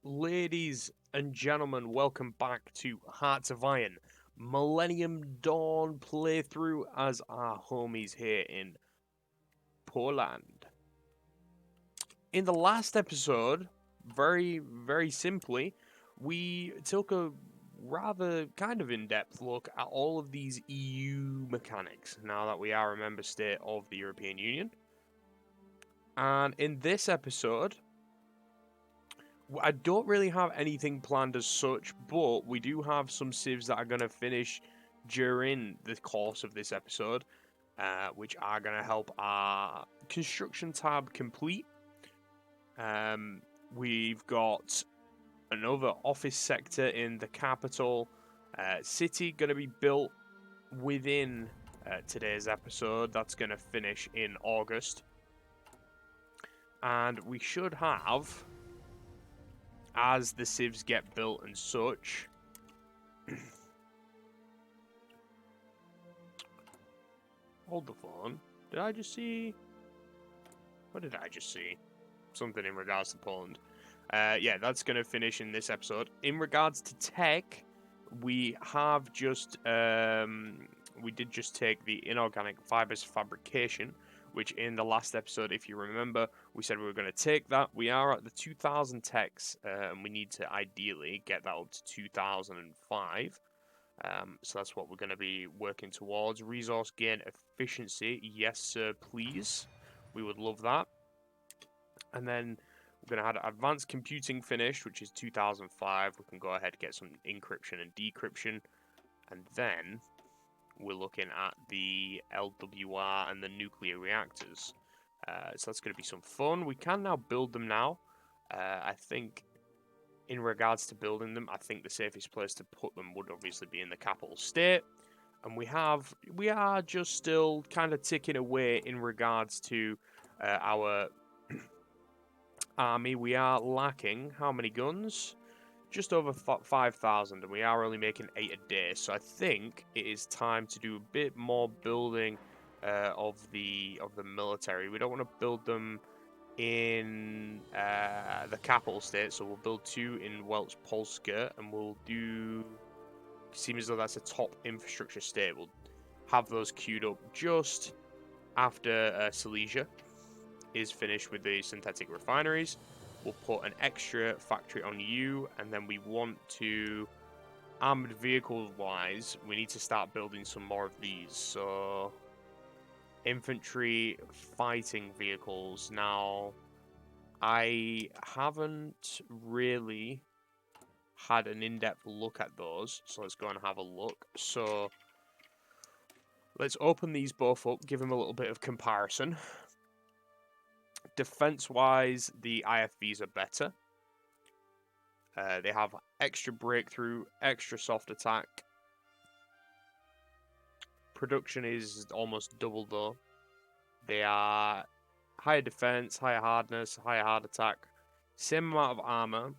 Ladies and gentlemen, welcome back to Hearts of Iron Millennium Dawn playthrough as our homies here in Poland. In the last episode, very simply, we took a rather kind of in-depth look at all of these EU mechanics now that we are a member state of the European Union. And in this episode, I don't really have anything planned as such, but we do have some civs that are going to finish during the course of this episode, which are going to help our construction tab complete. We've got another office sector in the capital city going to be built within today's episode. That's going to finish in August. And we should have, as the civs get built and such, hold the phone. Did I just see? What did I just see? Something in regards to Poland. Yeah, that's going to finish in this episode. In regards to tech, we have just we did just take the inorganic fibers fabrication, which in the last episode, if you remember, we said we were going to take that. We are at the 2000 techs, and we need to ideally get that up to 2005. So that's what we're going to be working towards. Resource gain efficiency, yes sir, please. We would love that. And then we're going to have advanced computing finished, which is 2005. We can go ahead and get some encryption and decryption. And then we're looking at the LWR and the nuclear reactors. So that's going to be some fun. We can now build them now. I think in regards to building them, I think the safest place to put them would obviously be in the capital state. And we are just still kind of ticking away in regards to our army. We are lacking how many guns? Just over 5,000, and we are only making 8 a day. So I think it is time to do a bit more building of the military. We don't want to build them in the capital state, so we'll build 2 in Welch Polska, and we'll do. Seems as though that's a top infrastructure state. We'll have those queued up just after Silesia is finished with the synthetic refineries. We'll put an extra factory on you, and then we want to, armored vehicles wise, we need to start building some more of these. So, infantry fighting vehicles. Now, I haven't really had an in-depth look at those, so let's go and have a look. So, let's open these both up, give them a little bit of comparison. Defense-wise, the IFVs are better. They have extra breakthrough, extra soft attack. Production is almost double though. They are higher defense, higher hardness, higher hard attack. Same amount of armor,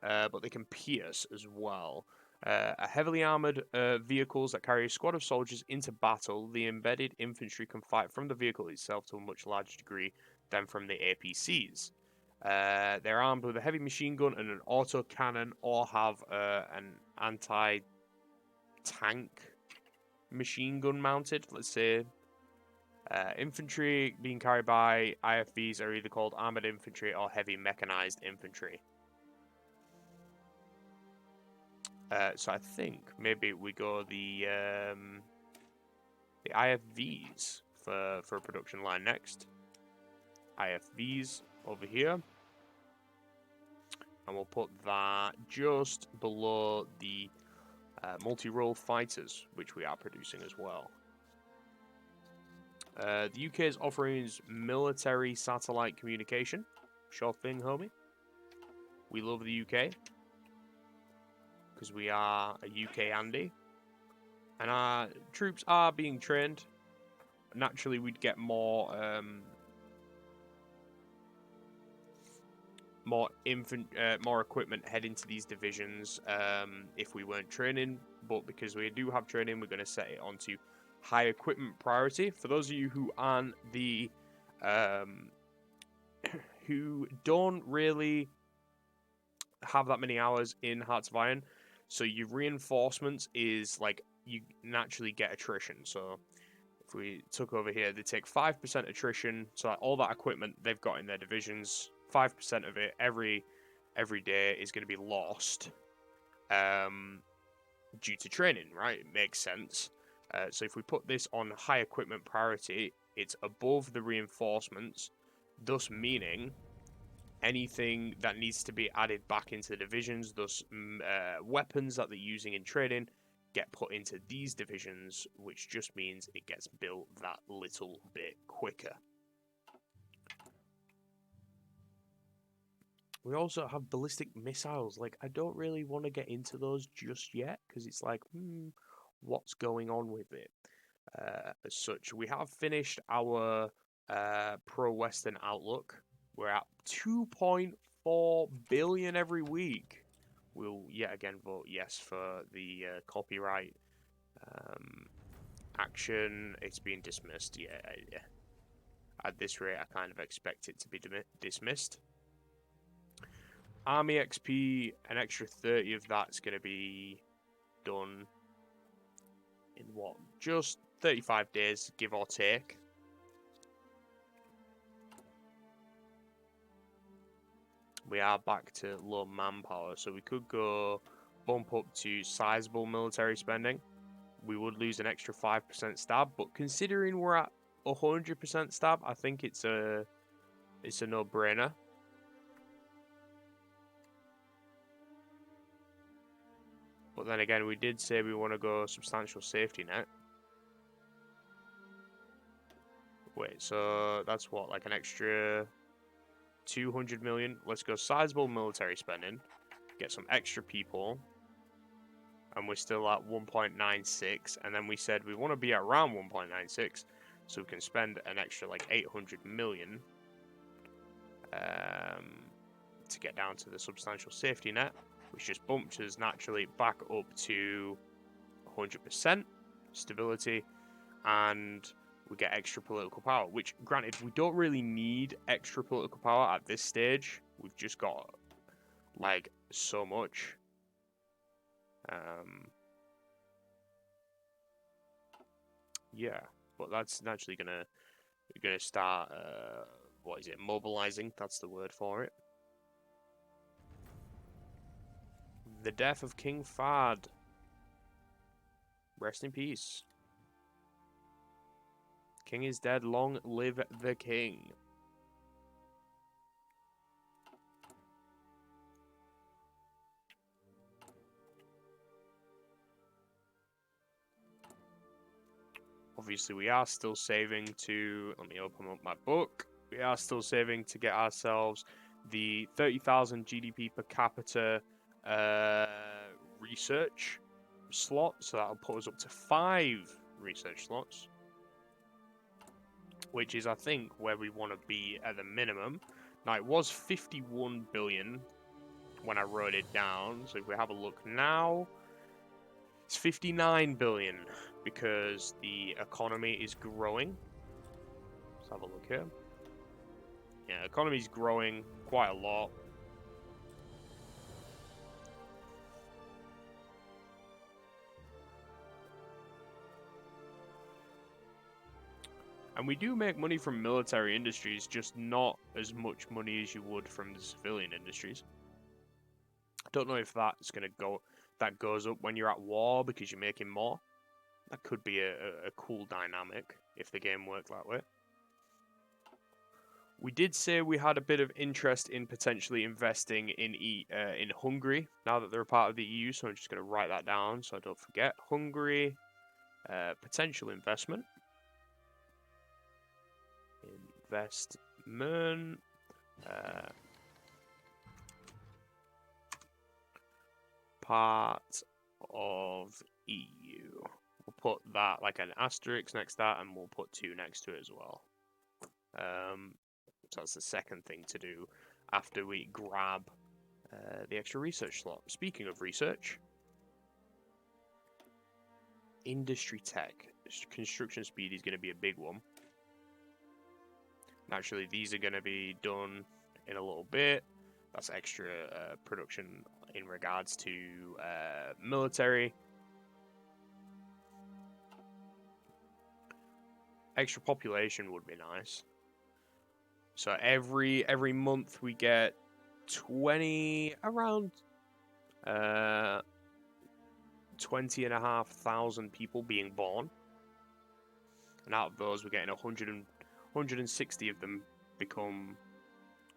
but they can pierce as well. A heavily armored vehicles that carry a squad of soldiers into battle. The embedded infantry can fight from the vehicle itself to a much larger degree than from the APCs. They're armed with a heavy machine gun and an auto cannon, or have an anti-tank machine gun mounted. Let's say infantry being carried by IFVs are either called armored infantry or heavy mechanized infantry. So I think maybe we go the IFVs for a production line next. IFVs over here, and we'll put that just below the multi-role fighters, which we are producing as well. The UK is offering military satellite communication. Sure thing, homie. We love the UK because we are a UK Andy, and our troops are being trained. Naturally, we'd get more equipment heading to these divisions if we weren't training, but because we do have training, we're going to set it onto high equipment priority. For those of you who aren't the who don't really have that many hours in Hearts of Iron. So your reinforcements is like you naturally get attrition. So if we took over here, they take 5% attrition. So like all that equipment they've got in their divisions, 5% of it every day is going to be lost due to training, right? It makes sense. So if we put this on high equipment priority, it's above the reinforcements, thus meaning anything that needs to be added back into the divisions, thus weapons that they're using in training, get put into these divisions, which just means it gets built that little bit quicker. We also have ballistic missiles. Like, I don't really want to get into those just yet, because it's like, what's going on with it? As such, we have finished our pro-Western outlook. We're at 2.4 billion every week. We'll yet again vote yes for the copyright action. It's being dismissed. Yeah. At this rate, I kind of expect it to be dismissed. Army XP, an extra 30 of that's going to be done in what? Just 35 days, give or take. We are back to low manpower, so we could go bump up to sizable military spending. We would lose an extra 5% stab, but considering we're at 100% stab, I think it's a no-brainer. But then again, we did say we want to go substantial safety net. Wait, so that's what, like an extra 200 million? Let's go sizable military spending, get some extra people, and we're still at 1.96, and then we said we want to be around 1.96, so we can spend an extra like 800 million to get down to the substantial safety net, which just bumps us naturally back up to 100% stability, and we get extra political power, which, granted, we don't really need extra political power at this stage. We've just got, like, so much. Yeah, but that's naturally gonna start, what is it, mobilizing, that's the word for it. The death of King Fad. Rest in peace. King is dead, long live the king. Obviously, we are still saving to... Let me open up my book. We are still saving to get ourselves the 30,000 GDP per capita research slot. So that'll put us up to 5 research slots, which is, I think, where we want to be at the minimum. Now, it was 51 billion when I wrote it down. So if we have a look now, it's 59 billion because the economy is growing. Let's have a look here. Yeah, economy is growing quite a lot. And we do make money from military industries, just not as much money as you would from the civilian industries. I don't know if that's going to go... That goes up when you're at war because you're making more. That could be a cool dynamic if the game worked that way. We did say we had a bit of interest in potentially investing in Hungary now that they're a part of the EU, so I'm just going to write that down so I don't forget. Hungary, potential investment. Investment. Part of EU. We'll put that like an asterisk next to that, and we'll put 2 next to it as well. So that's the second thing to do after we grab the extra research slot. Speaking of research, industry tech. Construction speed is going to be a big one. Naturally, these are going to be done in a little bit. That's extra production in regards to military. Extra population would be nice. So every month we get 20,500 people being born, and out of those we're getting 160 of them become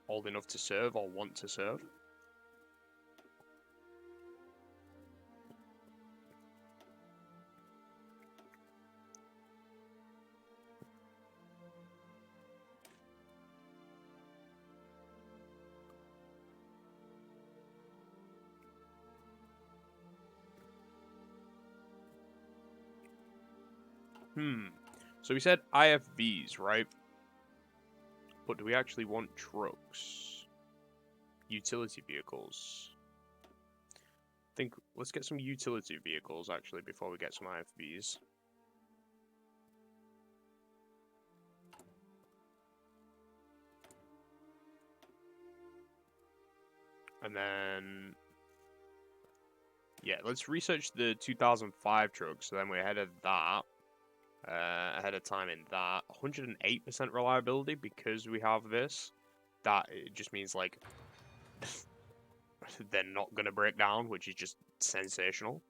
old enough to serve or want to serve. So we said IFVs, right? But do we actually want trucks? Utility vehicles? Let's get some utility vehicles actually before we get some IFVs. And then, yeah, let's research the 2005 trucks. So then we're ahead of that. Ahead of time in that. 108% reliability because we have this. That it just means like they're not going to break down, which is just sensational.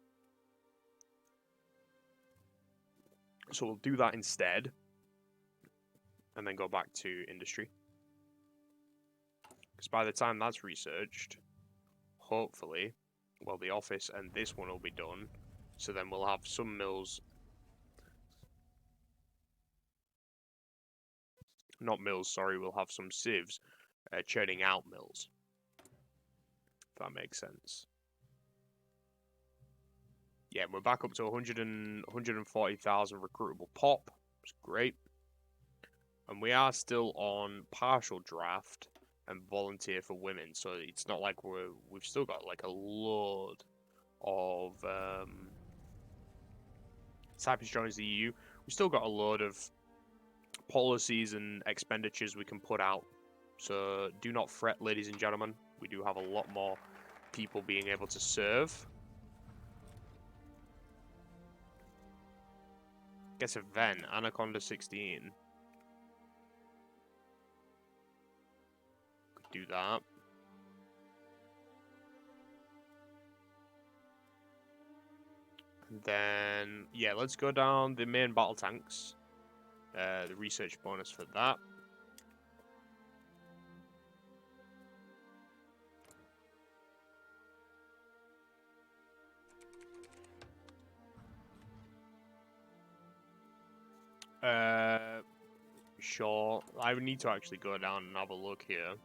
So we'll do that instead. And then go back to industry. Because by the time that's researched, hopefully, well, the office and this one will be done. So then we'll have some mills. Not mills, sorry, we'll have some sieves churning out mills. If that makes sense. Yeah, we're back up to 140,000 recruitable pop. It's great. And we are still on partial draft and volunteer for women. So it's not like we've still got like a load of Cyprus joins the EU. We've still got a load of policies and expenditures we can put out. So do not fret, ladies and gentlemen. We do have a lot more people being able to serve. Guess a Ven, Anaconda 16. Could do that. And then, yeah, let's go down the main battle tanks. The research bonus for that. Sure. I would need to actually go down and have a look here.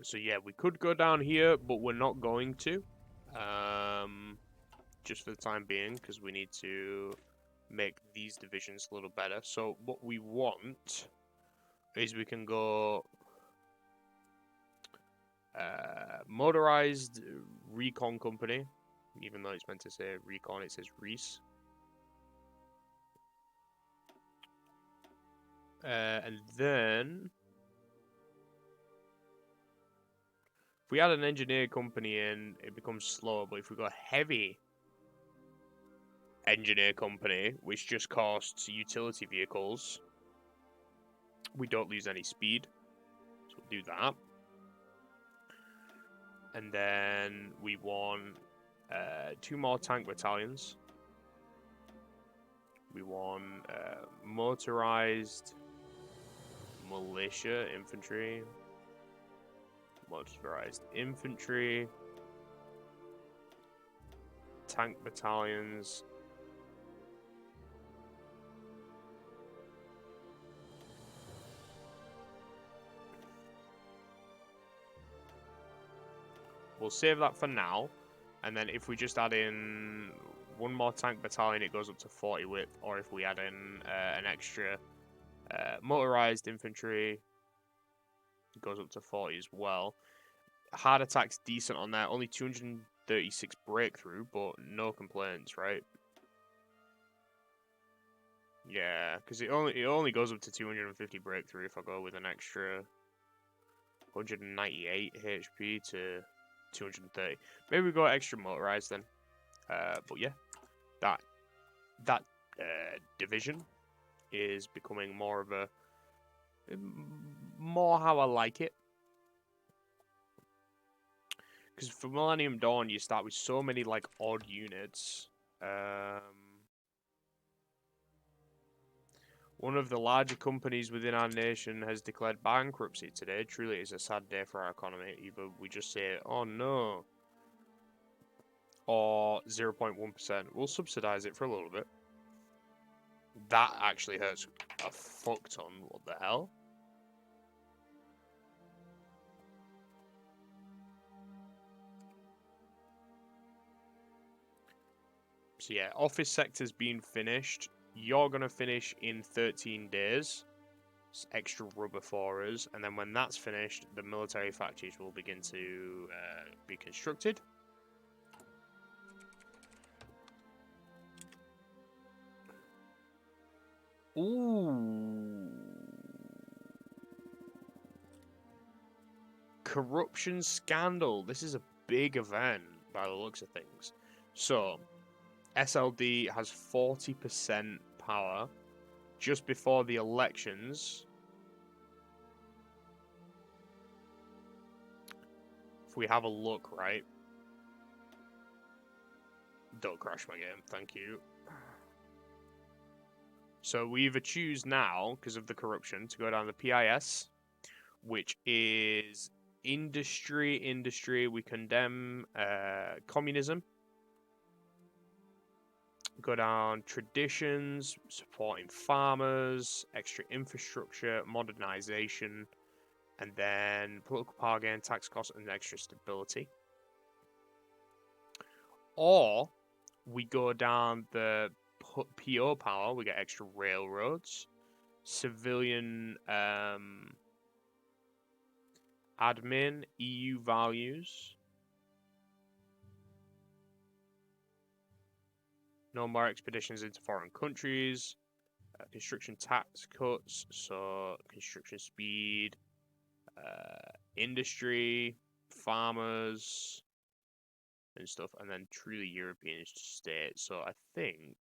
So yeah, we could go down here, but we're not going to. Just for the time being, because we need to make these divisions a little better. So what we want is we can go motorized recon company, even though it's meant to say recon, it says Reese. And then if we add an engineer company in, it becomes slower. But if we go heavy engineer company, which just costs utility vehicles, we don't lose any speed. So we'll do that. And then we want 2 more tank battalions. We want motorized militia infantry. Motorized infantry. Tank battalions. We'll save that for now. And then if we just add in one more tank battalion, it goes up to 40 width, or if we add in an extra motorized infantry, it goes up to 40 as well. Hard attack's decent on there, only 236 breakthrough, but no complaints, right? Yeah, because it only goes up to 250 breakthrough if I go with an extra 198 HP to 230. Maybe we go extra motorized then. But yeah, that division is becoming more of a more how I like it. Because for Millennium Dawn, you start with so many like odd units. One of the larger companies within our nation has declared bankruptcy today. Truly, it's a sad day for our economy. Either we just say, "Oh no," or 0.1%. We'll subsidize it for a little bit. That actually hurts a fuck ton. What the hell? So yeah, office sector's been finished. You're going to finish in 13 days. It's extra rubber for us. And then when that's finished, the military factories will begin to be constructed. Ooh. Corruption scandal. This is a big event by the looks of things. So, SLD has 40% power just before the elections. If we have a look, right? Don't crash my game, thank you. So we either choose now, because of the corruption, to go down the PIS, which is industry. We condemn communism. Go down traditions, supporting farmers, extra infrastructure, modernization, and then political power gain, tax costs, and extra stability. Or we go down the PO power, we get extra railroads, civilian admin, EU values, no more expeditions into foreign countries, construction tax cuts, so construction speed, industry, farmers, and stuff, and then truly European state. So I think,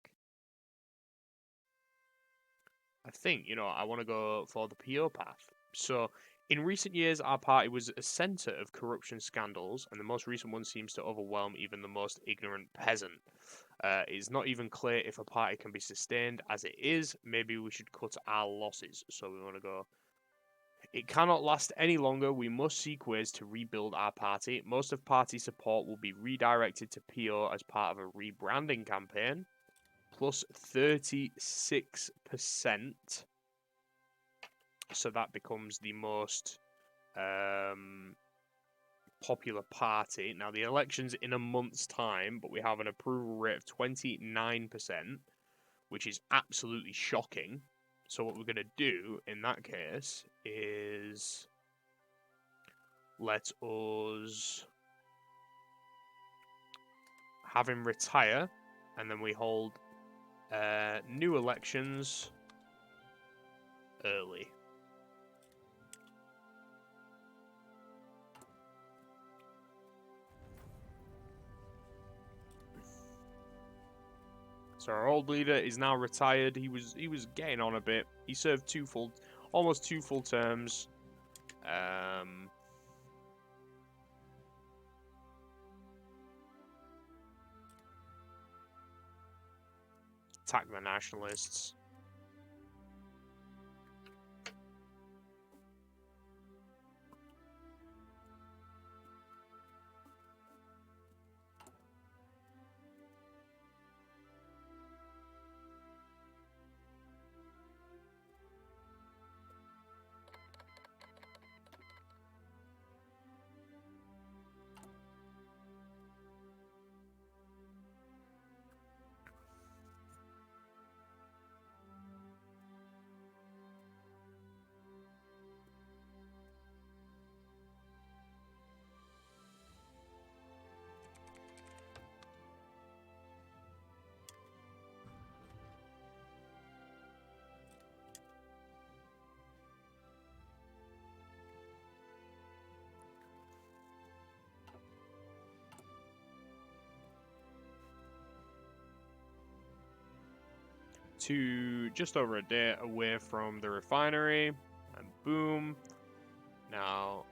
you know, I want to go for the PO path. So in recent years, our party was a centre of corruption scandals, and the most recent one seems to overwhelm even the most ignorant peasant. It is not even clear if a party can be sustained as it is. Maybe we should cut our losses. So we want to go. It cannot last any longer. We must seek ways to rebuild our party. Most of party support will be redirected to PO as part of a rebranding campaign. Plus 36%. So that becomes the most popular party. Now, the election's in a month's time, but we have an approval rate of 29%, which is absolutely shocking. So what we're going to do in that case is let us have him retire, and then we hold new elections early. So our old leader is now retired. He was getting on a bit. He served almost two full terms. Attack the nationalists. to just over a day away from the refinery, and boom, now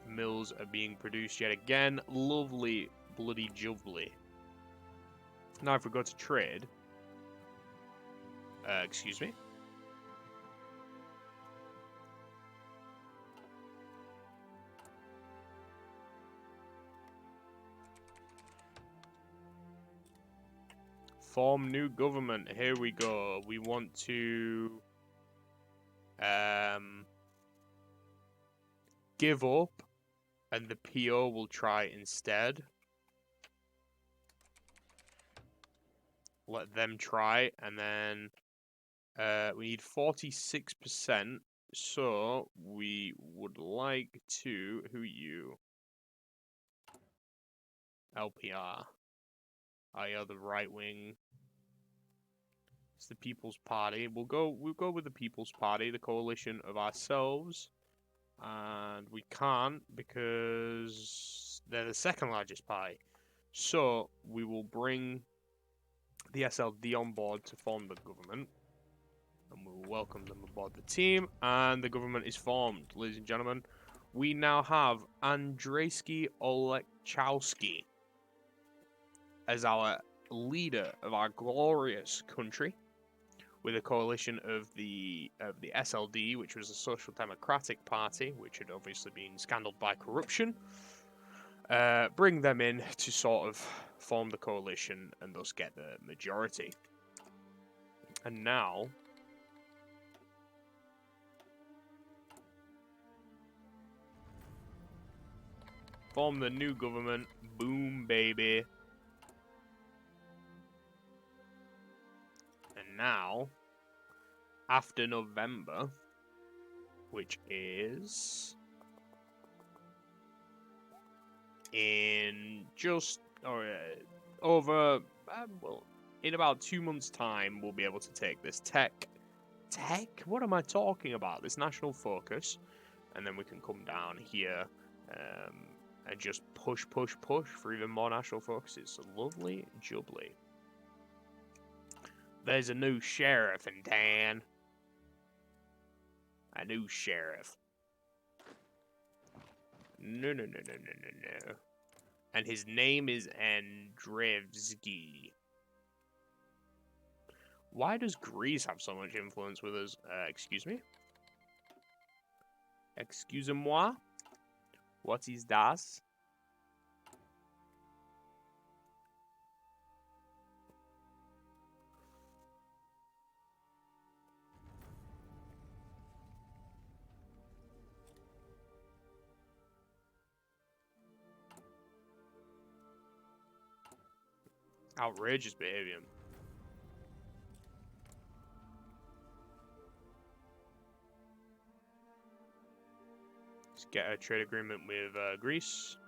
mills are being produced yet again. Lovely, bloody jubbly. Now if we go to trade, excuse me. Form new government. Here we go. We want to give up, and the PO will try instead. Let them try, and then we need 46%. So we would like to. Who are you? LPR. I are the right wing. It's the People's Party. We'll go with the People's Party, the coalition of ourselves. And we can't because they're the second largest party. So we will bring the SLD on board to form the government. And we will welcome them aboard the team. And the government is formed, ladies and gentlemen. We now have Andrzejski Olechowski as our leader of our glorious country, with a coalition of the SLD, which was the Social Democratic Party, which had obviously been scandaled by corruption. Bring them in to sort of form the coalition and thus get the majority. And now form the new government. Boom, baby. And now, after November, which is in just over, well, in about 2 months' time, we'll be able to take this tech? What am I talking about? This national focus. And then we can come down here and just push for even more national focus. It's lovely jubbly. There's a new sheriff in town. A new sheriff. No. And his name is Andrzejski. Why does Greece have so much influence with us? Excuse me? Excusez-moi? What is das? Outrageous behavior. Let's get a trade agreement with Greece.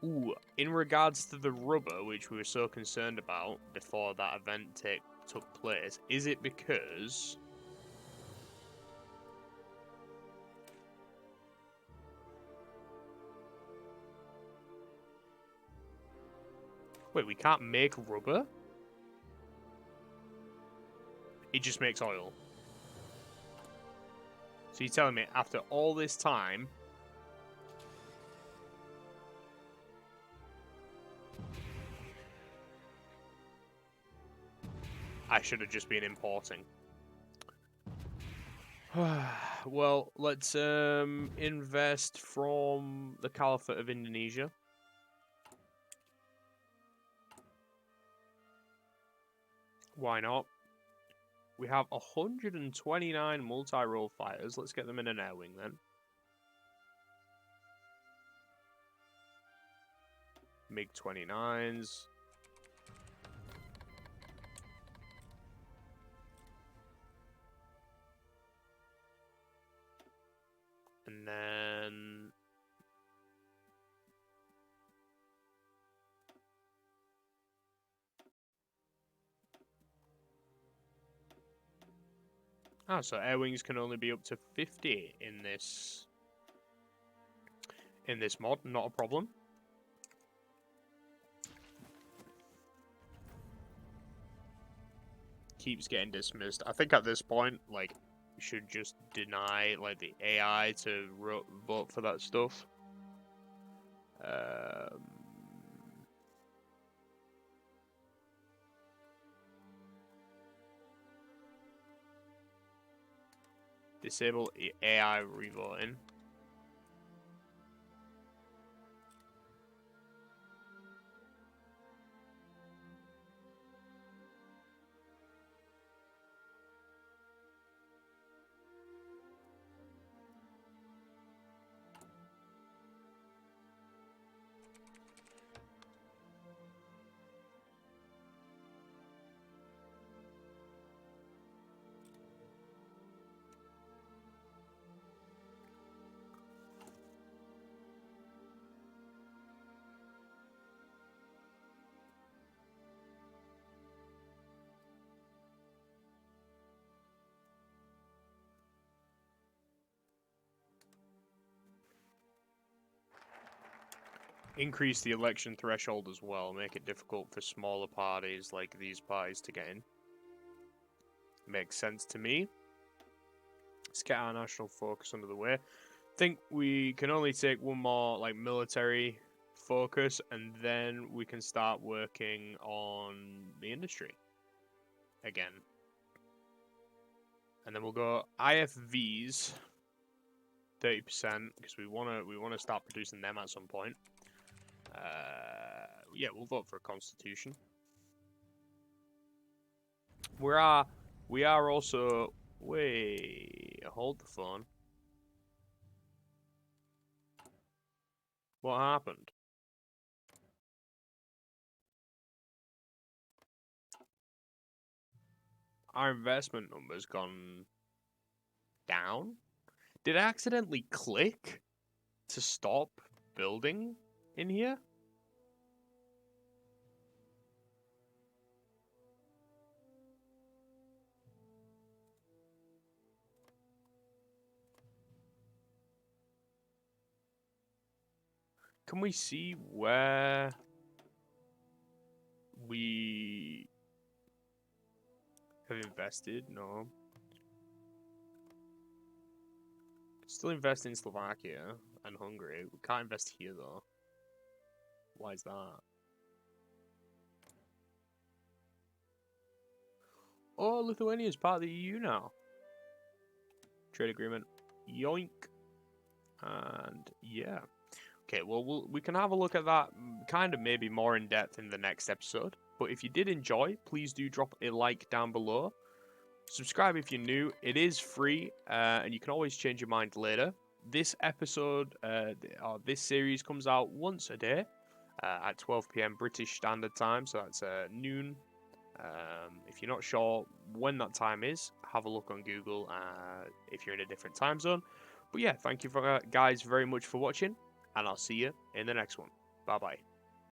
Ooh, in regards to the rubber, which we were so concerned about before that event took place, is it because wait, we can't make rubber? It just makes oil. So you're telling me after all this time, I should have just been importing. Well, let's invest from the Caliphate of Indonesia. Why not? We have 129 multi-role fighters. Let's get them in an air wing then. MiG-29s. And then so air wings can only be up to 50 in this mod, not a problem. keeps getting dismissed. I think at this point, like, we should just deny, like, the AI to vote for that stuff. Disable AI revoting. Increase the election threshold as well. Make it difficult for smaller parties like these parties to get in. Makes sense to me. Let's get our national focus under the way. Think we can only take one more like military focus, and then we can start working on the industry again. And then we'll go IFVs 30% because we wanna start producing them at some point. Yeah, we'll vote for a constitution. We are also wait, hold the phone. What happened? Our investment number's gone down. Did I accidentally click to stop building in here? Can we see where we have invested? No. Still invest in Slovakia and Hungary. We can't invest here though. Why is that? Oh, Lithuania's part of the EU now. Trade agreement. Yoink. And yeah. Okay, well, we can have a look at that kind of maybe more in depth in the next episode. But if you did enjoy, please do drop a like down below. Subscribe if you're new. It is free, and you can always change your mind later. This episode, or this series comes out once a day at 12 PM British Standard Time, so that's noon. If you're not sure when that time is, have a look on Google if you're in a different time zone. But yeah, thank you guys very much for watching, and I'll see you in the next one. Bye-bye.